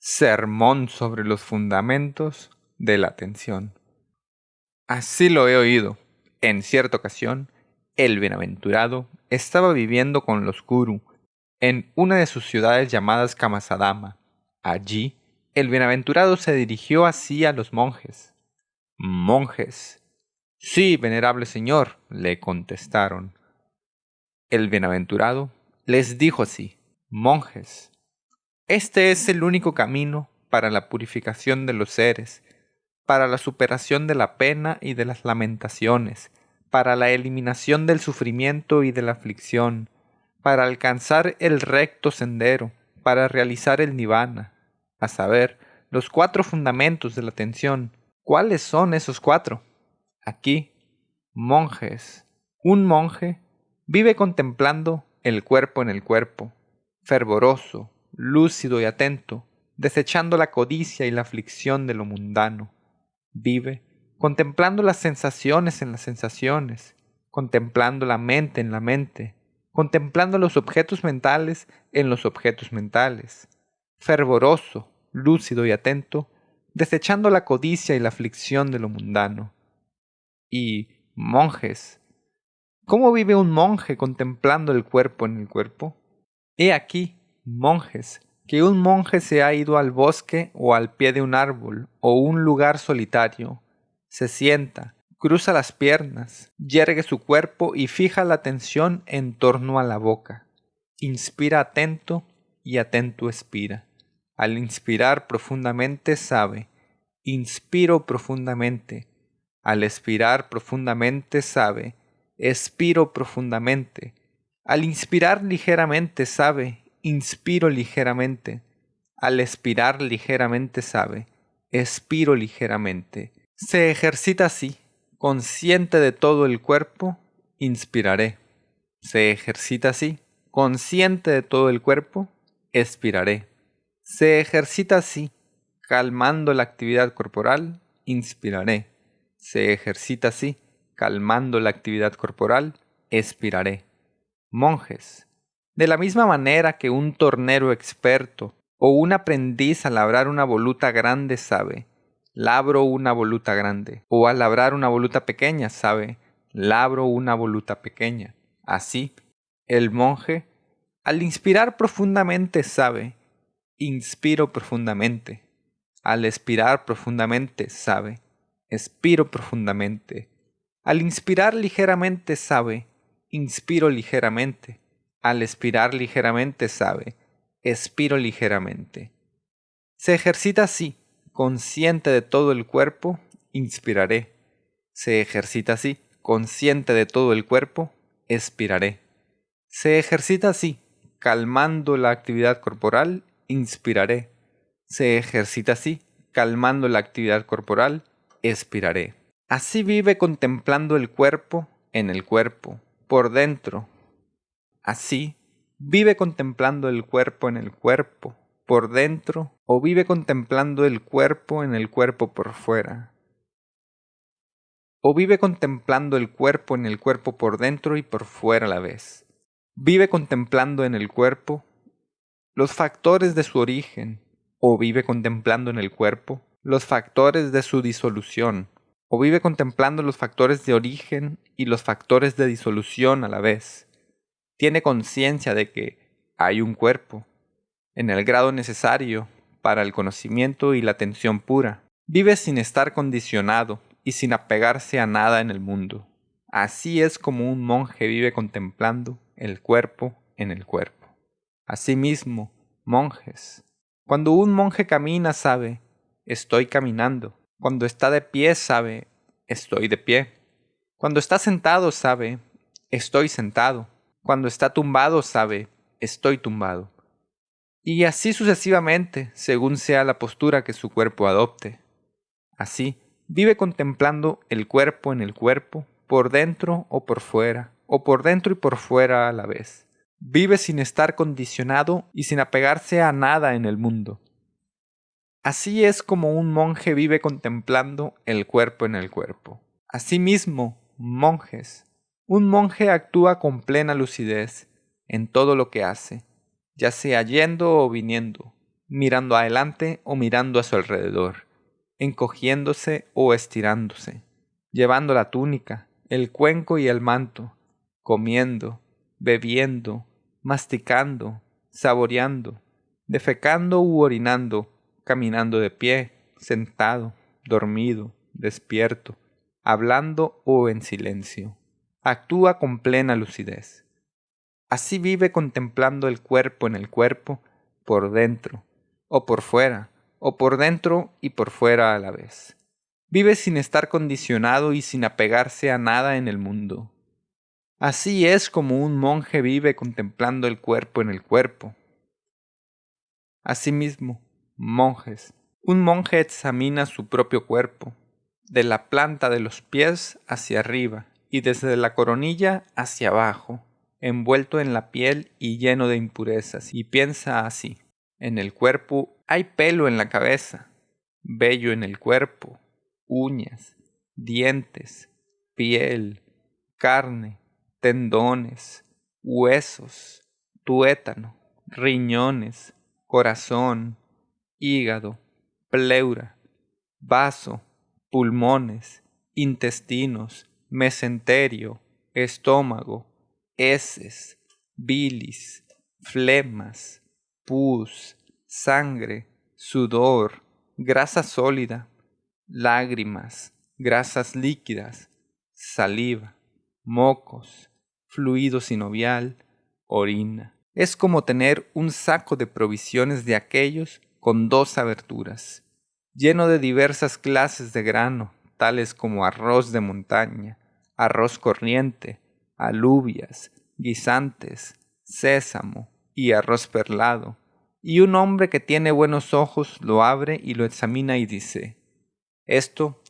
Sermón sobre los fundamentos de la atención. Así lo he oído. En cierta ocasión, el bienaventurado estaba viviendo con los gurú en una de sus ciudades llamadas Kamasadama. Allí, el bienaventurado se dirigió así a los monjes. Monjes. Sí, venerable señor, le contestaron. El bienaventurado les dijo así: monjes, este es el único camino para la purificación de los seres, para la superación de la pena y de las lamentaciones, para la eliminación del sufrimiento y de la aflicción, para alcanzar el recto sendero, para realizar el nirvana, a saber, los 4 fundamentos de la atención. ¿Cuáles son esos 4? Aquí, monjes. Un monje vive contemplando el cuerpo en el cuerpo, fervoroso, lúcido y atento, desechando la codicia y la aflicción de lo mundano. Vive contemplando las sensaciones en las sensaciones, contemplando la mente en la mente, contemplando los objetos mentales en los objetos mentales. Fervoroso, lúcido y atento, desechando la codicia y la aflicción de lo mundano. Y, monjes, ¿cómo vive un monje contemplando el cuerpo en el cuerpo? He aquí, monjes, que un monje se ha ido al bosque o al pie de un árbol o un lugar solitario. Se sienta, cruza las piernas, yergue su cuerpo y fija la atención en torno a la boca. Inspira atento y atento expira. Al inspirar profundamente sabe: inspiro profundamente. Al expirar profundamente sabe: expiro profundamente. Al inspirar ligeramente sabe: inspiro ligeramente. Al expirar ligeramente sabe: expiro ligeramente. Se ejercita así, consciente de todo el cuerpo, inspiraré. Se ejercita así, consciente de todo el cuerpo, expiraré. Se ejercita así, calmando la actividad corporal, inspiraré. Se ejercita así, calmando la actividad corporal, expiraré. Monjes, de la misma manera que un tornero experto o un aprendiz al labrar una voluta grande sabe: labro una voluta grande, o al labrar una voluta pequeña sabe: labro una voluta pequeña. Así, el monje, al inspirar profundamente sabe: inspiro profundamente. Al expirar profundamente sabe: expiro profundamente. Al inspirar ligeramente sabe: inspiro ligeramente. Al expirar ligeramente sabe: expiro ligeramente. Se ejercita así, consciente de todo el cuerpo, inspiraré. Se ejercita así, consciente de todo el cuerpo, expiraré. Se ejercita así, calmando la actividad corporal, inspiraré. Se ejercita así, calmando la actividad corporal, expiraré. Así vive contemplando el cuerpo en el cuerpo, por dentro. Así vive contemplando el cuerpo en el cuerpo, por dentro, o vive contemplando el cuerpo en el cuerpo por fuera. O vive contemplando el cuerpo en el cuerpo por dentro y por fuera a la vez. Vive contemplando en el cuerpo los factores de su origen, o vive contemplando en el cuerpo los factores de su disolución, o vive contemplando los factores de origen y los factores de disolución a la vez. Tiene conciencia de que hay un cuerpo, en el grado necesario para el conocimiento y la atención pura. Vive sin estar condicionado y sin apegarse a nada en el mundo. Así es como un monje vive contemplando el cuerpo en el cuerpo. Asimismo, monjes, cuando un monje camina sabe: estoy caminando. Cuando está de pie sabe: estoy de pie. Cuando está sentado sabe: estoy sentado. Cuando está tumbado sabe: estoy tumbado. Y así sucesivamente, según sea la postura que su cuerpo adopte. Así, vive contemplando el cuerpo en el cuerpo, por dentro o por fuera, o por dentro y por fuera a la vez. Vive sin estar condicionado y sin apegarse a nada en el mundo. Así es como un monje vive contemplando el cuerpo en el cuerpo. Asimismo, monjes, un monje actúa con plena lucidez en todo lo que hace, ya sea yendo o viniendo, mirando adelante o mirando a su alrededor, encogiéndose o estirándose, llevando la túnica, el cuenco y el manto, comiendo, bebiendo, masticando, saboreando, defecando u orinando, caminando de pie, sentado, dormido, despierto, hablando o en silencio. Actúa con plena lucidez. Así vive contemplando el cuerpo en el cuerpo, por dentro, o por fuera, o por dentro y por fuera a la vez. Vive sin estar condicionado y sin apegarse a nada en el mundo. Así es como un monje vive contemplando el cuerpo en el cuerpo. Asimismo, monjes, un monje examina su propio cuerpo, de la planta de los pies hacia arriba y desde la coronilla hacia abajo, envuelto en la piel y lleno de impurezas, y piensa así: en el cuerpo hay pelo en la cabeza, vello en el cuerpo, uñas, dientes, piel, carne, tendones, huesos, tuétano, riñones, corazón, hígado, pleura, vaso, pulmones, intestinos, mesenterio, estómago, heces, bilis, flemas, pus, sangre, sudor, grasa sólida, lágrimas, grasas líquidas, saliva, mocos, fluido sinovial, orina. Es como tener un saco de provisiones de aquellos con 2 aberturas, lleno de diversas clases de grano, tales como arroz de montaña, arroz corriente, alubias, guisantes, sésamo y arroz perlado. Y un hombre que tiene buenos ojos lo abre y lo examina y dice: esto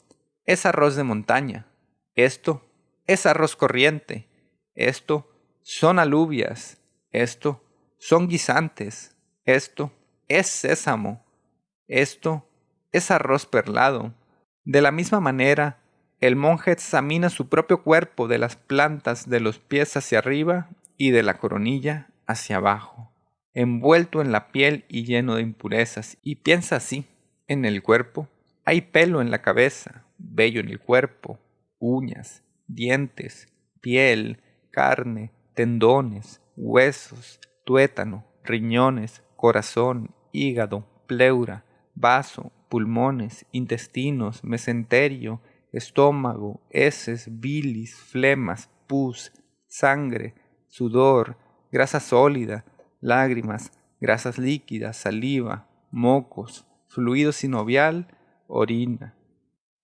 es arroz de montaña, esto es arroz corriente, esto son alubias, esto son guisantes, esto es sésamo, esto es arroz perlado. De la misma manera, el monje examina su propio cuerpo de las plantas de los pies hacia arriba y de la coronilla hacia abajo, envuelto en la piel y lleno de impurezas, y piensa así: en el cuerpo hay pelo en la cabeza, vello en el cuerpo, uñas, dientes, piel, carne, tendones, huesos, tuétano, riñones, corazón, hígado, pleura, vaso, pulmones, intestinos, mesenterio, estómago, heces, bilis, flemas, pus, sangre, sudor, grasa sólida, lágrimas, grasas líquidas, saliva, mocos, fluido sinovial, orina.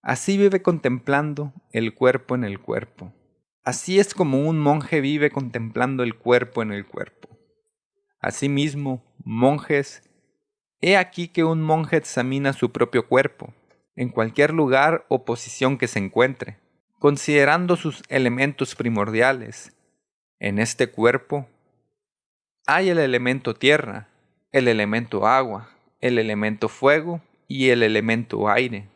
Así vive contemplando el cuerpo en el cuerpo. Así es como un monje vive contemplando el cuerpo en el cuerpo. Asimismo, monjes, he aquí que un monje examina su propio cuerpo, en cualquier lugar o posición que se encuentre, considerando sus elementos primordiales. En este cuerpo hay el elemento tierra, el elemento agua, el elemento fuego y el elemento aire.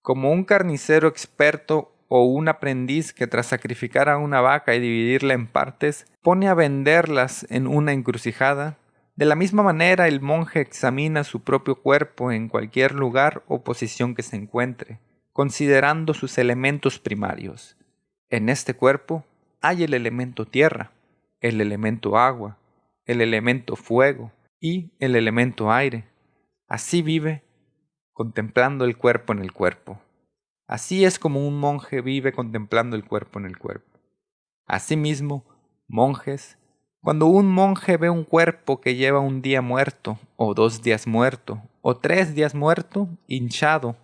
Como un carnicero experto o un aprendiz que tras sacrificar a una vaca y dividirla en partes, pone a venderlas en una encrucijada, de la misma manera el monje examina su propio cuerpo en cualquier lugar o posición que se encuentre, considerando sus elementos primarios. En este cuerpo hay el elemento tierra, el elemento agua, el elemento fuego y el elemento aire. Así vive, contemplando el cuerpo en el cuerpo. Así es como un monje vive contemplando el cuerpo en el cuerpo. Asimismo, monjes, cuando un monje ve un cuerpo que lleva un día muerto, o 2 días muerto, o 3 días muerto, hinchado,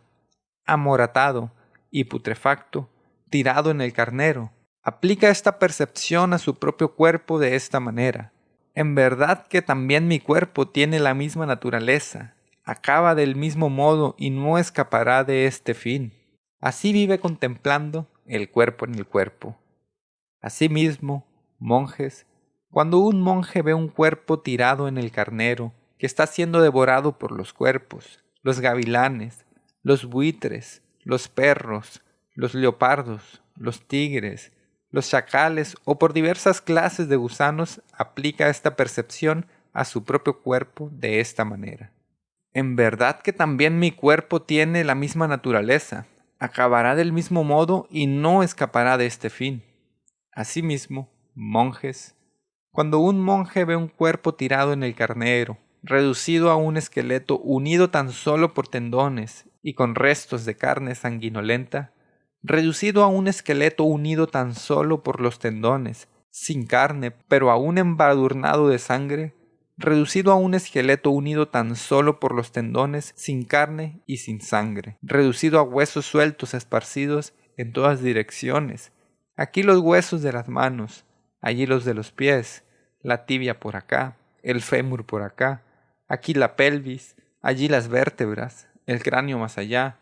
amoratado y putrefacto, tirado en el carnero, aplica esta percepción a su propio cuerpo de esta manera: en verdad que también mi cuerpo tiene la misma naturaleza, acaba del mismo modo y no escapará de este fin. Así vive contemplando el cuerpo en el cuerpo. Asimismo, monjes, cuando un monje ve un cuerpo tirado en el carnero, que está siendo devorado por los cuerpos, los gavilanes, los buitres, los perros, los leopardos, los tigres, los chacales o por diversas clases de gusanos, aplica esta percepción a su propio cuerpo de esta manera. En verdad que también mi cuerpo tiene la misma naturaleza, acabará del mismo modo y no escapará de este fin. Asimismo, monjes, cuando un monje ve un cuerpo tirado en el carnero, reducido a un esqueleto unido tan solo por tendones y con restos de carne sanguinolenta, reducido a un esqueleto unido tan solo por los tendones, sin carne, pero aún embadurnado de sangre, reducido a un esqueleto unido tan solo por los tendones, sin carne y sin sangre, reducido a huesos sueltos esparcidos en todas direcciones, aquí los huesos de las manos, allí los de los pies, la tibia por acá, el fémur por acá, aquí la pelvis, allí las vértebras, el cráneo más allá,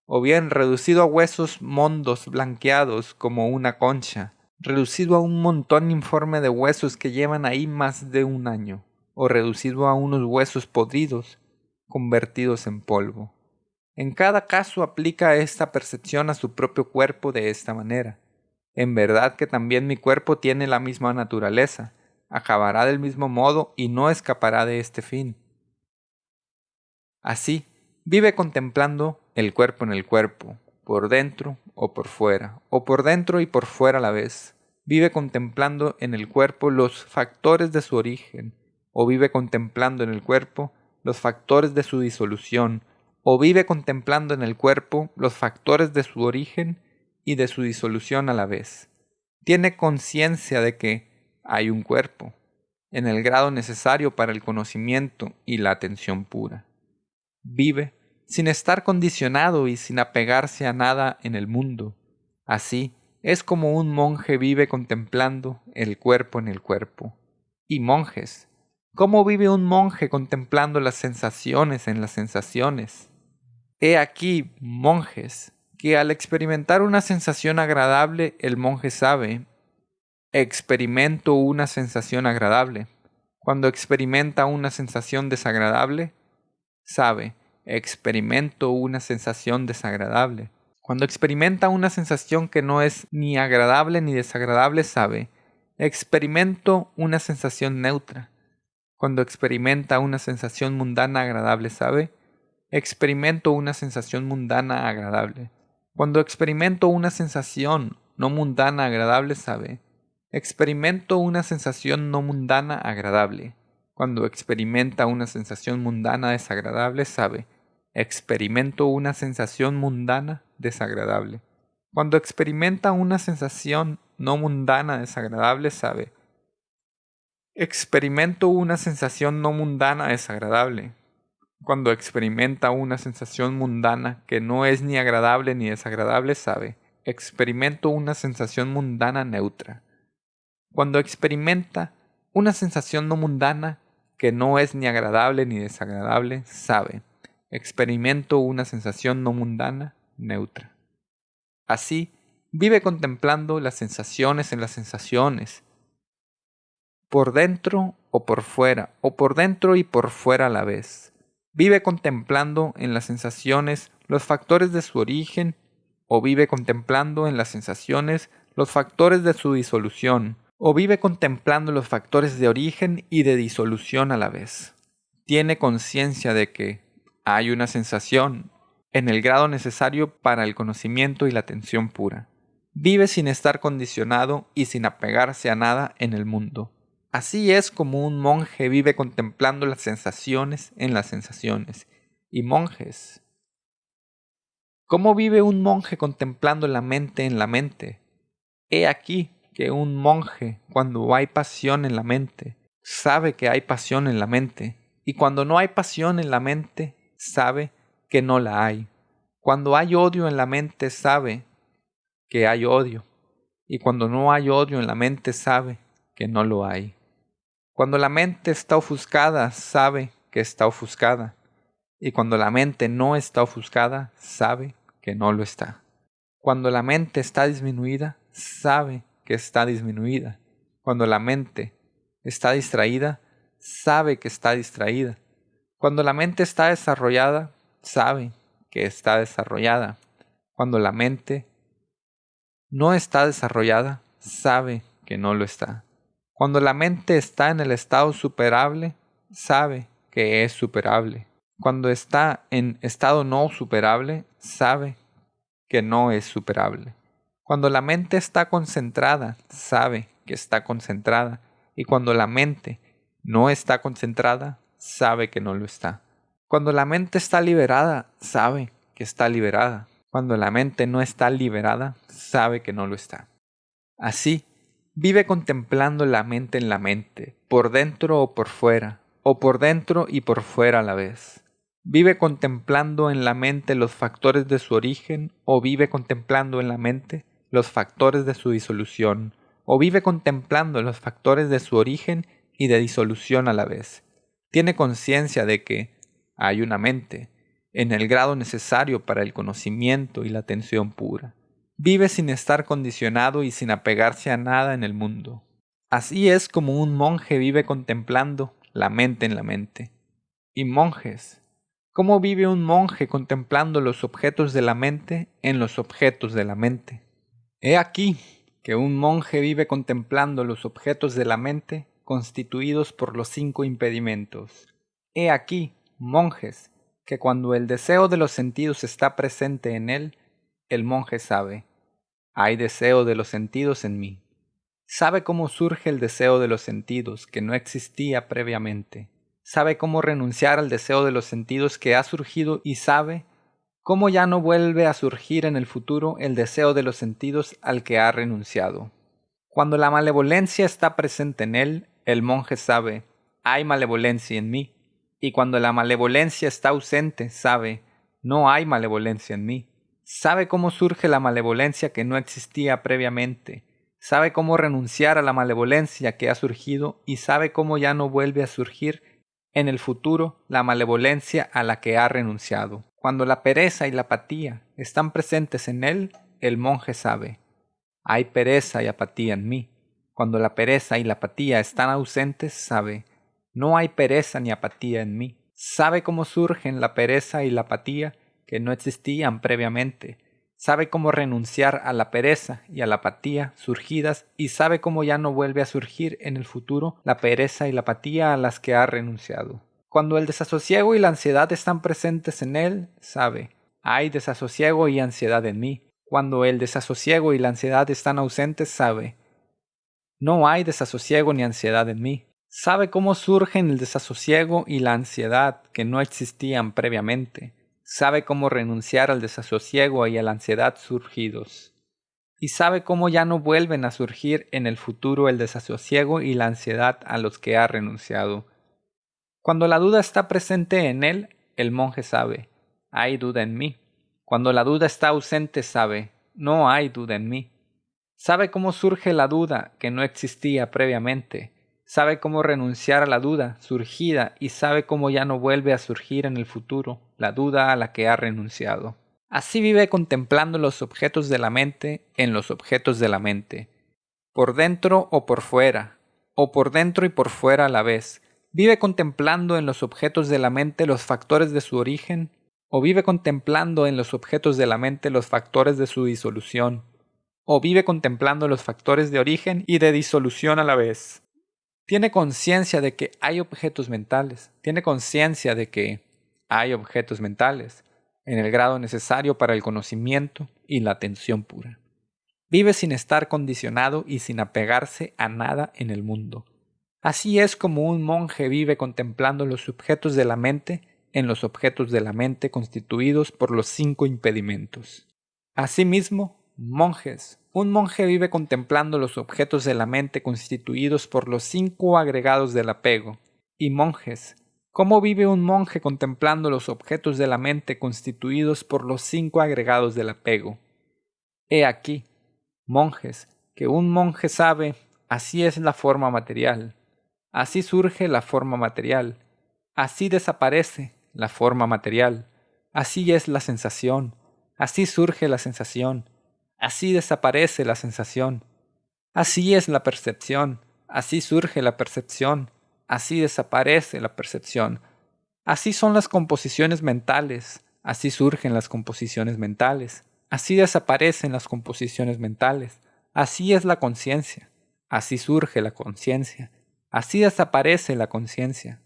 o bien reducido a huesos mondos blanqueados como una concha, reducido a un montón informe de huesos que llevan ahí más de un año, o reducido a unos huesos podridos, convertidos en polvo. En cada caso aplica esta percepción a su propio cuerpo de esta manera. En verdad que también mi cuerpo tiene la misma naturaleza, acabará del mismo modo y no escapará de este fin. Así, vive contemplando el cuerpo en el cuerpo, por dentro o por fuera, o por dentro y por fuera a la vez. Vive contemplando en el cuerpo los factores de su origen, o vive contemplando en el cuerpo los factores de su disolución, o vive contemplando en el cuerpo los factores de su origen y de su disolución a la vez. Tiene conciencia de que hay un cuerpo, en el grado necesario para el conocimiento y la atención pura. Vive sin estar condicionado y sin apegarse a nada en el mundo. Así es como un monje vive contemplando el cuerpo en el cuerpo. Y monjes, ¿cómo vive un monje contemplando las sensaciones en las sensaciones? He aquí, monjes, que al experimentar una sensación agradable, el monje sabe, experimento una sensación agradable. Cuando experimenta una sensación desagradable, sabe, experimento una sensación desagradable. Cuando experimenta una sensación que no es ni agradable ni desagradable, sabe, experimento una sensación neutra. Cuando experimenta una sensación mundana agradable, sabe, experimento una sensación mundana agradable. Cuando experimento una sensación no mundana agradable, sabe, experimento una sensación no mundana agradable. Cuando experimenta una sensación mundana desagradable, sabe, experimento una sensación mundana desagradable. Cuando experimenta una sensación no mundana desagradable, sabe, experimento una sensación no mundana desagradable. Cuando experimenta una sensación mundana que no es ni agradable ni desagradable, sabe, experimento una sensación mundana neutra. Cuando experimenta una sensación no mundana que no es ni agradable ni desagradable, sabe, experimento una sensación no mundana neutra. Así, vive contemplando las sensaciones en las sensaciones, por dentro o por fuera, o por dentro y por fuera a la vez. Vive contemplando en las sensaciones los factores de su origen, o vive contemplando en las sensaciones los factores de su disolución, o vive contemplando los factores de origen y de disolución a la vez. Tiene conciencia de que hay una sensación en el grado necesario para el conocimiento y la atención pura. Vive sin estar condicionado y sin apegarse a nada en el mundo. Así es como un monje vive contemplando las sensaciones en las sensaciones. Y monjes, ¿cómo vive un monje contemplando la mente en la mente? He aquí que un monje, cuando hay pasión en la mente, sabe que hay pasión en la mente, y cuando no hay pasión en la mente, sabe que no la hay. Cuando hay odio en la mente, sabe que hay odio, y cuando no hay odio en la mente, sabe que no lo hay. Cuando la mente está ofuscada, sabe que está ofuscada, y cuando la mente no está ofuscada, sabe que no lo está. Cuando la mente está disminuida, sabe que está disminuida. Cuando la mente está distraída, sabe que está distraída. Cuando la mente está desarrollada, sabe que está desarrollada. Cuando la mente no está desarrollada, sabe que no lo está. Cuando la mente está en el estado superable, sabe que es superable. Cuando está en estado no superable, sabe que no es superable. Cuando la mente está concentrada, sabe que está concentrada. Y cuando la mente no está concentrada, sabe que no lo está. Cuando la mente está liberada, sabe que está liberada. Cuando la mente no está liberada, sabe que no lo está. Así, vive contemplando la mente en la mente, por dentro o por fuera, o por dentro y por fuera a la vez. Vive contemplando en la mente los factores de su origen, o vive contemplando en la mente los factores de su disolución, o vive contemplando los factores de su origen y de disolución a la vez. Tiene conciencia de que hay una mente, en el grado necesario para el conocimiento y la atención pura. Vive sin estar condicionado y sin apegarse a nada en el mundo. Así es como un monje vive contemplando la mente en la mente. Y monjes, ¿cómo vive un monje contemplando los objetos de la mente en los objetos de la mente? He aquí que un monje vive contemplando los objetos de la mente constituidos por los 5 impedimentos. He aquí, monjes, que cuando el deseo de los sentidos está presente en él, el monje sabe: hay deseo de los sentidos en mí. Sabe cómo surge el deseo de los sentidos que no existía previamente. Sabe cómo renunciar al deseo de los sentidos que ha surgido y sabe cómo ya no vuelve a surgir en el futuro el deseo de los sentidos al que ha renunciado. Cuando la malevolencia está presente en él, el monje sabe: hay malevolencia en mí. Y cuando la malevolencia está ausente, sabe: no hay malevolencia en mí. Sabe cómo surge la malevolencia que no existía previamente. Sabe cómo renunciar a la malevolencia que ha surgido y sabe cómo ya no vuelve a surgir en el futuro la malevolencia a la que ha renunciado. Cuando la pereza y la apatía están presentes en él, el monje sabe: hay pereza y apatía en mí. Cuando la pereza y la apatía están ausentes, sabe: no hay pereza ni apatía en mí. Sabe cómo surgen la pereza y la apatía que no existían previamente. Sabe cómo renunciar a la pereza y a la apatía surgidas y sabe cómo ya no vuelve a surgir en el futuro la pereza y la apatía a las que ha renunciado. Cuando el desasosiego y la ansiedad están presentes en él, sabe: hay desasosiego y ansiedad en mí. Cuando el desasosiego y la ansiedad están ausentes, sabe: no hay desasosiego ni ansiedad en mí. Sabe cómo surgen el desasosiego y la ansiedad que no existían previamente. Sabe cómo renunciar al desasosiego y a la ansiedad surgidos. Y sabe cómo ya no vuelven a surgir en el futuro el desasosiego y la ansiedad a los que ha renunciado. Cuando la duda está presente en él, el monje sabe: hay duda en mí. Cuando la duda está ausente, sabe: no hay duda en mí. Sabe cómo surge la duda que no existía previamente. Sabe cómo renunciar a la duda surgida y sabe cómo ya no vuelve a surgir en el futuro la duda a la que ha renunciado. Así vive contemplando los objetos de la mente en los objetos de la mente, por dentro o por fuera, o por dentro y por fuera a la vez. Vive contemplando en los objetos de la mente los factores de su origen, o vive contemplando en los objetos de la mente los factores de su disolución, o vive contemplando los factores de origen y de disolución a la vez. Tiene conciencia de que hay objetos mentales, tiene conciencia de que hay objetos mentales en el grado necesario para el conocimiento y la atención pura. Vive sin estar condicionado y sin apegarse a nada en el mundo. Así es como un monje vive contemplando los objetos de la mente en los objetos de la mente constituidos por los 5 impedimentos. Asimismo, monjes, un monje vive contemplando los objetos de la mente constituidos por los 5 agregados del apego. Y monjes, ¿cómo vive un monje contemplando los objetos de la mente constituidos por los 5 agregados del apego? He aquí, monjes, que un monje sabe: así es la forma material, así surge la forma material, así desaparece la forma material, así es la sensación, así surge la sensación, así desaparece la sensación, así es la percepción, así surge la percepción, así desaparece la percepción, así son las composiciones mentales, así surgen las composiciones mentales, así desaparecen las composiciones mentales, así es la conciencia, así surge la conciencia, así desaparece la conciencia.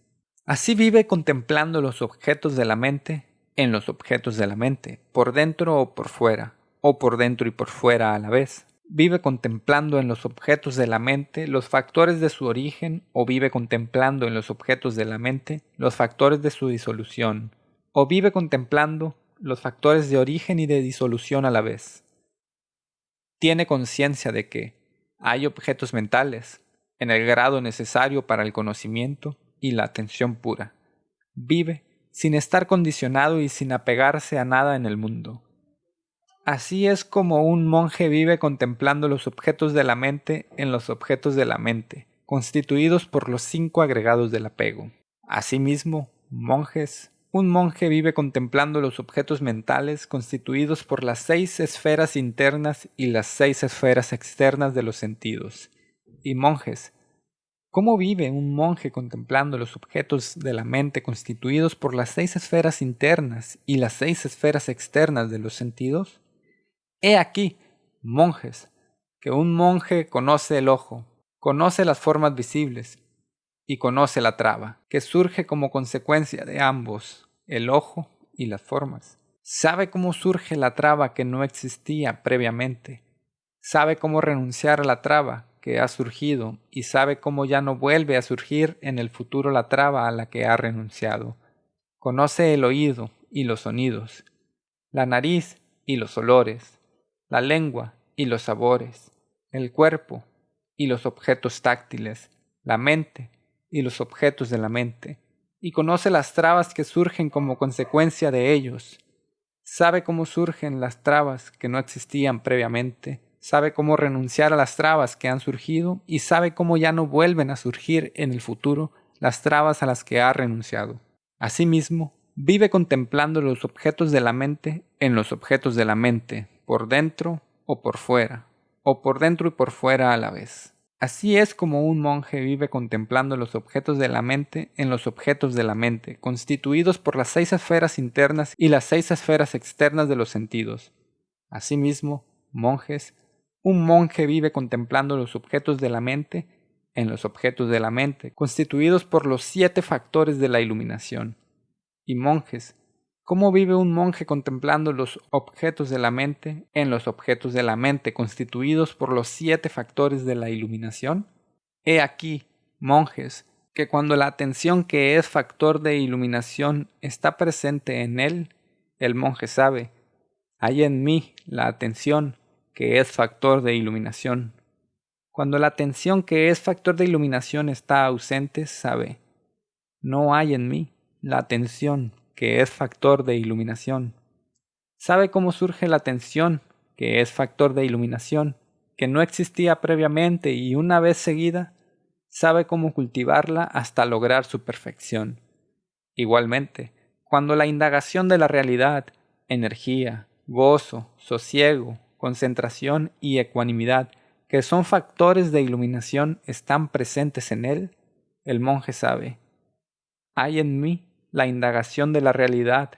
Así vive contemplando los objetos de la mente en los objetos de la mente, por dentro o por fuera, o por dentro y por fuera a la vez. Vive contemplando en los objetos de la mente los factores de su origen, o vive contemplando en los objetos de la mente los factores de su disolución, o vive contemplando los factores de origen y de disolución a la vez. Tiene conciencia de que hay objetos mentales en el grado necesario para el conocimiento y la atención pura. Vive sin estar condicionado y sin apegarse a nada en el mundo. Así es como un monje vive contemplando los objetos de la mente en los objetos de la mente, constituidos por los 5 agregados del apego. Asimismo, monjes, un monje vive contemplando los objetos mentales constituidos por las 6 esferas internas y las 6 esferas externas de los sentidos. Y monjes, ¿cómo vive un monje contemplando los objetos de la mente constituidos por las 6 esferas internas y las 6 esferas externas de los sentidos? He aquí, monjes, que un monje conoce el ojo, conoce las formas visibles y conoce la traba, que surge como consecuencia de ambos, el ojo y las formas. Sabe cómo surge la traba que no existía previamente. Sabe cómo renunciar a la traba que ha surgido y sabe cómo ya no vuelve a surgir en el futuro la traba a la que ha renunciado. Conoce el oído y los sonidos, la nariz y los olores, la lengua y los sabores, el cuerpo y los objetos táctiles, la mente y los objetos de la mente, y conoce las trabas que surgen como consecuencia de ellos. Sabe cómo surgen las trabas que no existían previamente, sabe cómo renunciar a las trabas que han surgido y sabe cómo ya no vuelven a surgir en el futuro las trabas a las que ha renunciado. Asimismo, vive contemplando los objetos de la mente en los objetos de la mente, por dentro o por fuera, o por dentro y por fuera a la vez. Así es como un monje vive contemplando los objetos de la mente en los objetos de la mente, constituidos por las 6 esferas internas y las 6 esferas externas de los sentidos. Asimismo, monjes, un monje vive contemplando los objetos de la mente en los objetos de la mente, constituidos por los 7 factores de la iluminación. Y monjes, ¿cómo vive un monje contemplando los objetos de la mente en los objetos de la mente constituidos por los 7 factores de la iluminación? He aquí, monjes, que cuando la atención que es factor de iluminación está presente en él, el monje sabe, hay en mí la atención que es factor de iluminación. Cuando la atención que es factor de iluminación está ausente, sabe, no hay en mí la atención que es factor de iluminación. Sabe cómo surge la atención que es factor de iluminación, que no existía previamente y una vez seguida, sabe cómo cultivarla hasta lograr su perfección. Igualmente, cuando la indagación de la realidad, energía, gozo, sosiego, concentración y ecuanimidad, que son factores de iluminación, están presentes en él, el monje sabe, hay en mí la indagación de la realidad,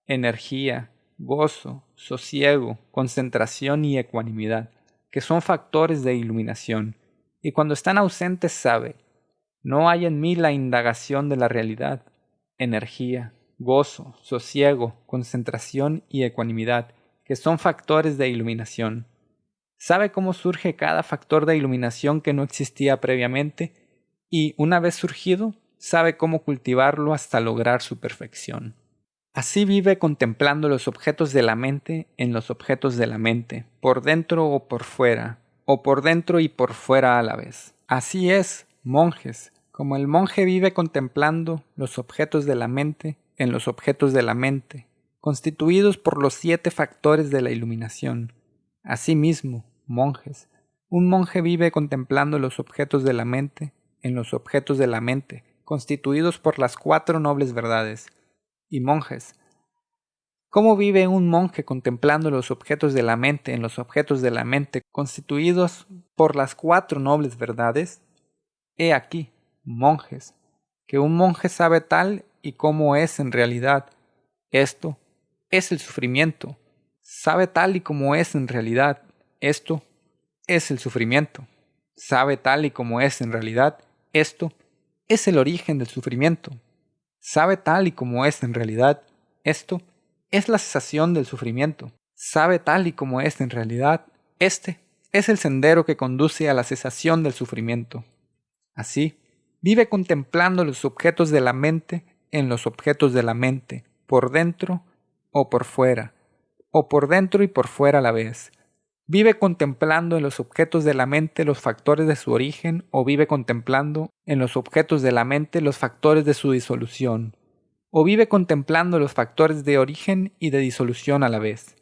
energía, gozo, sosiego, concentración y ecuanimidad, que son factores de iluminación, y cuando están ausentes sabe, no hay en mí la indagación de la realidad, energía, gozo, sosiego, concentración y ecuanimidad, que son factores de iluminación. Sabe cómo surge cada factor de iluminación que no existía previamente y, una vez surgido, sabe cómo cultivarlo hasta lograr su perfección. Así vive contemplando los objetos de la mente en los objetos de la mente, por dentro o por fuera, o por dentro y por fuera a la vez. Así es, monjes, como el monje vive contemplando los objetos de la mente en los objetos de la mente, constituidos por los 7 factores de la iluminación. Asimismo, monjes, un monje vive contemplando los objetos de la mente en los objetos de la mente, constituidos por las 4 nobles verdades. Y monjes, ¿cómo vive un monje contemplando los objetos de la mente en los objetos de la mente, constituidos por las 4 nobles verdades? He aquí, monjes, que un monje sabe tal y como es en realidad. Esto es el sufrimiento. Sabe tal y como es en realidad. Esto es el sufrimiento. Sabe tal y como es en realidad. Esto es el origen del sufrimiento. Sabe tal y como es en realidad. Esto es la cesación del sufrimiento. Sabe tal y como es en realidad. Este es el sendero que conduce a la cesación del sufrimiento. Así, vive contemplando los objetos de la mente en los objetos de la mente, por dentro o por fuera, o por dentro y por fuera a la vez. Vive contemplando en los objetos de la mente los factores de su origen o vive contemplando en los objetos de la mente los factores de su disolución, o vive contemplando los factores de origen y de disolución a la vez.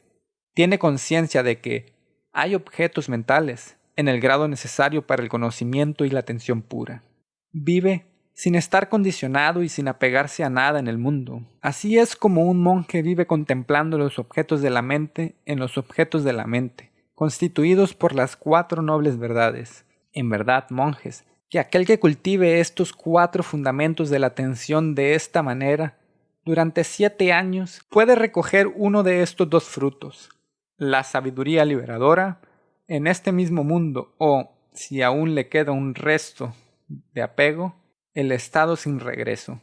Tiene conciencia de que hay objetos mentales en el grado necesario para el conocimiento y la atención pura. Vive sin estar condicionado y sin apegarse a nada en el mundo. Así es como un monje vive contemplando los objetos de la mente en los objetos de la mente, constituidos por las 4 nobles verdades. En verdad, monjes, que aquel que cultive estos 4 fundamentos de la atención de esta manera, durante 7 años, puede recoger uno de estos 2 frutos, la sabiduría liberadora, en este mismo mundo, o, si aún le queda un resto de apego, el estado sin regreso.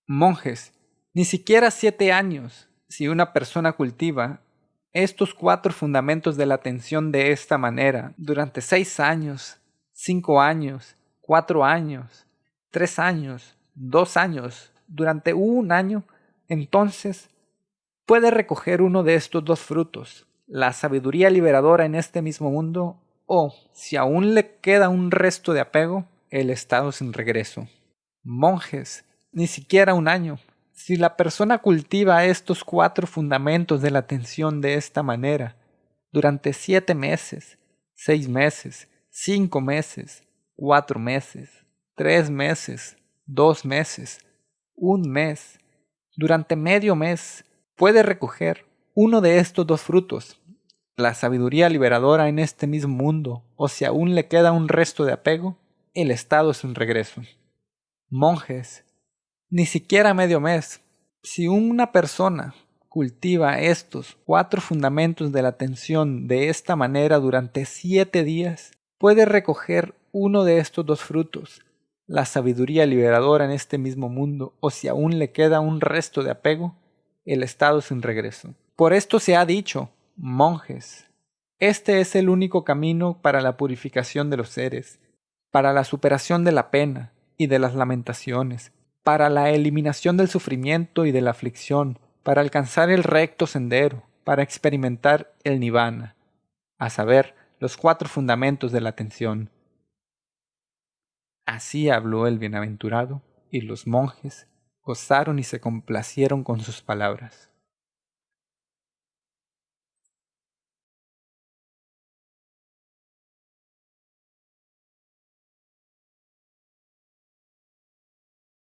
Monjes, ni siquiera 7 años, si una persona cultiva estos 4 fundamentos de la atención de esta manera, durante 6 años, 5 años, 4 años, 3 años, 2 años, durante 1 año, entonces puede recoger uno de estos 2 frutos, la sabiduría liberadora en este mismo mundo, o, si aún le queda un resto de apego, el estado sin regreso. Monjes, ni siquiera 1 año. Si la persona cultiva estos 4 fundamentos de la atención de esta manera, durante 7 meses, 6 meses, 5 meses, 4 meses, 3 meses, 2 meses, 1 mes, durante medio mes, puede recoger uno de estos 2 frutos, la sabiduría liberadora en este mismo mundo, o si aún le queda un resto de apego, el estado sin regreso. Monjes, ni siquiera medio mes. Si una persona cultiva estos 4 fundamentos de la atención de esta manera durante 7 días, puede recoger uno de estos 2 frutos, la sabiduría liberadora en este mismo mundo, o si aún le queda un resto de apego, el estado sin regreso. Por esto se ha dicho, monjes, este es el único camino para la purificación de los seres, para la superación de la pena y de las lamentaciones, para la eliminación del sufrimiento y de la aflicción, para alcanzar el recto sendero, para experimentar el nirvana, a saber, los 4 fundamentos de la atención. Así habló el bienaventurado, y los monjes gozaron y se complacieron con sus palabras.